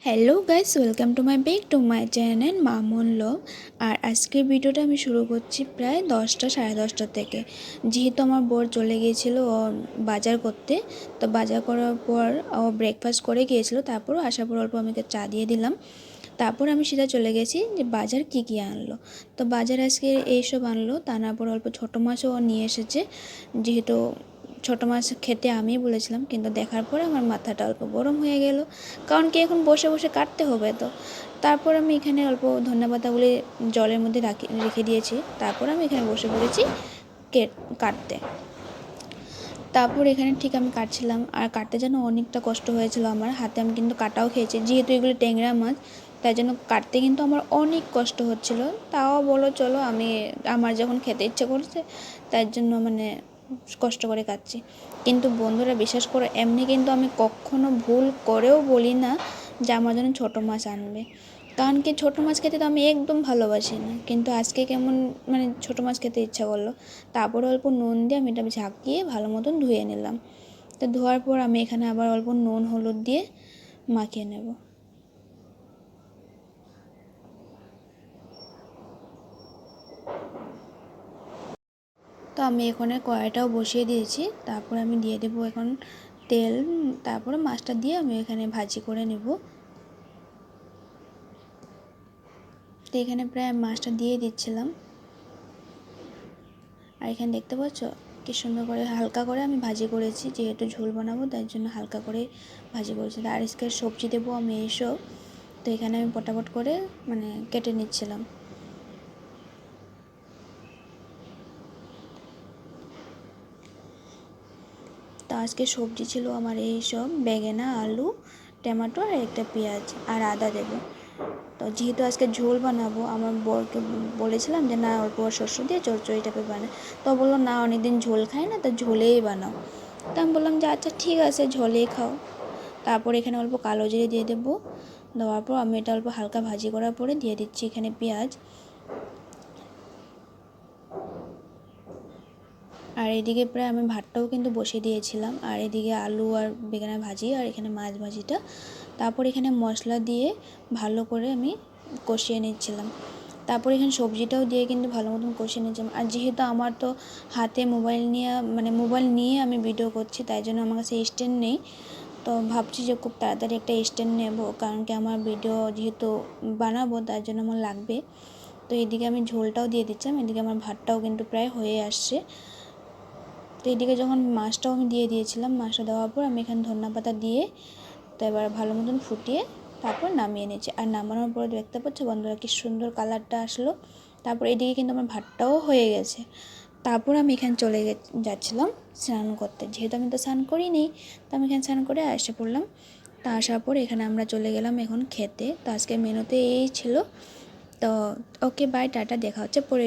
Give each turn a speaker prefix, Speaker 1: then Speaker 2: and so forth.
Speaker 1: Hello guys, welcome to my back to my channel Mamun log. আর আজকের ভিডিওটা আমি শুরু করছি প্রায় 10টা সাড়ে 10টা থেকে। যেহেতু আমার বর চলে গিয়েছিলো বাজার করতে, তো বাজার করার পর ও ব্রেকফাস্ট করে গিয়েছিলো, তারপর আসার পর অল্প আমাকে চা দিয়ে দিলাম। তারপর আমি সেটা চলে গেছি যে বাজার কী আনলো। তো বাজার আজকে এইসব আনলো, তা না পর অল্প ছোটো মাছও নিয়ে এসেছে। যেহেতু ছোটো মাছ খেতে আমি বলেছিলাম, কিন্তু দেখার পরে আমার মাথাটা অল্প গরম হয়ে গেল, কারণ কি এখন বসে বসে কাটতে হবে। তো তারপর আমি এখানে অল্প ধনেপাতাগুলি জলের মধ্যে রেখে দিয়েছি। তারপর আমি এখানে বসে পড়েছি কাটতে। তারপর এখানে ঠিক আমি কাটছিলাম, আর কাটতে যেন অনেকটা কষ্ট হয়েছিল আমার হাতে। আমি কিন্তু কাটাও খেয়েছি, যেহেতু এগুলো ট্যাংরা মাছ, তাই জন্য কাটতে কিন্তু আমার অনেক কষ্ট হচ্ছিল। তাও বলো চলো, আমার যখন খেতে ইচ্ছে করছে তার জন্য কষ্ট করে কাটছি। কিন্তু বন্ধুরা বিশ্বাস করো, এমনি কিন্তু আমি কখনো ভুল করেও বলি না যে আমার জন্য ছোটো মাছ আনবে, কারণ কি ছোটো মাছ খেতে তো আমি একদম ভালোবাসি না। কিন্তু আজকে কেমন ছোটো মাছ খেতে ইচ্ছা করলো। তারপরে অল্প নুন দিয়ে আমি এটা ঝাঁকিয়ে ভালো মতন ধুয়ে নিলাম। তো ধোয়ার পর আমি এখানে আবার অল্প নুন হলুদ দিয়ে মাখিয়ে নেব। তো আমি এখানে কড়াইটাও বসিয়ে দিয়েছি। তারপর আমি দিয়ে দেবো এখন তেল। তারপরে মাছটা দিয়ে আমি এখানে ভাজি করে নেব। তো এখানে প্রায় মাছটা দিয়ে দিচ্ছিলাম। আর এখানে দেখতে পাচ্ছ কি সুন্দর করে হালকা করে আমি ভাজি করেছি, যেহেতু ঝোল বানাবো তাই জন্য হালকা করে ভাজি করেছি। আর আজকে সবজি দেবো আমি এসব। তো এখানে আমি পটাপট করে কেটে নিচ্ছিলাম। তো আজকে সবজি ছিল আমার এই সব বেগুনা, আলু, টমেটো আর একটা পেঁয়াজ আর আদা দেবো। তো যেহেতু আজকে ঝোল বানাবো, আমার বরকে বলেছিলাম যে না অল্প শস্য দিয়ে চচ্চড়ি টাইপের বানায়। তো বললো না অনেকদিন ঝোল খাই না, তো ঝোলেই বানাও। তো আমি বললাম যে আচ্ছা ঠিক আছে, ঝোলেই খাও। তারপর এখানে অল্প কালো জিরে দিয়ে দেবো। দেওয়ার পর আমি এটা অল্প হালকা ভাজি করার পরে দিয়ে দিচ্ছি এখানে পেঁয়াজ। আর এদিকে প্রায় আমি ভাতটাও কিন্তু বসিয়ে দিয়েছিলাম, আর এদিকে আলু আর বেগুনের ভাজি আর এখানে মাছ ভাজিটা। তারপর এখানে মশলা দিয়ে ভালো করে আমি কষিয়ে নিচ্ছিলাম। তারপর এখানে সবজিটাও দিয়ে কিন্তু ভালো মতন কষিয়ে নিচ্ছিলাম। আর যেহেতু আমার তো হাতে মোবাইল নিয়ে আমি ভিডিও করছি, তাই জন্য আমার কাছে স্ট্যান্ড নেই। তো ভাবছি যে খুব তাড়াতাড়ি একটা স্ট্যান্ড নেব, কারণ কি আমার ভিডিও যেহেতু বানাবো তার জন্য আমার লাগবে। তো এদিকে আমি ঝোলটাও দিয়ে দিচ্ছিলাম, এদিকে আমার ভাতটাও কিন্তু প্রায় হয়ে আসছে। তো এদিকে যখন মাছটাও আমি দিয়ে দিয়েছিলাম, মাছটা দেওয়ার পর আমি এখানে ধনেপাতা দিয়ে তো এবার ভালো মতন ফুটিয়ে তারপর নামিয়ে নিয়েছি। আর নামানোর পরে দেখতে পাচ্ছ বন্ধুরা কি সুন্দর কালারটা আসলো। তারপর এদিকে কিন্তু আমার ভাতটাও হয়ে গেছে। তারপর আমি এখানে চলে যাচ্ছিলাম স্নান করতে, যেহেতু আমি তো স্নান করিনি। তো আমি এখানে স্নান করে এসে পড়লাম। তা আসার পর এখানে আমরা চলে গেলাম এখন খেতে। তো আজকে মেনুতে এই ছিল। তো ওকে বাই, টাটা, দেখা হচ্ছে পরে।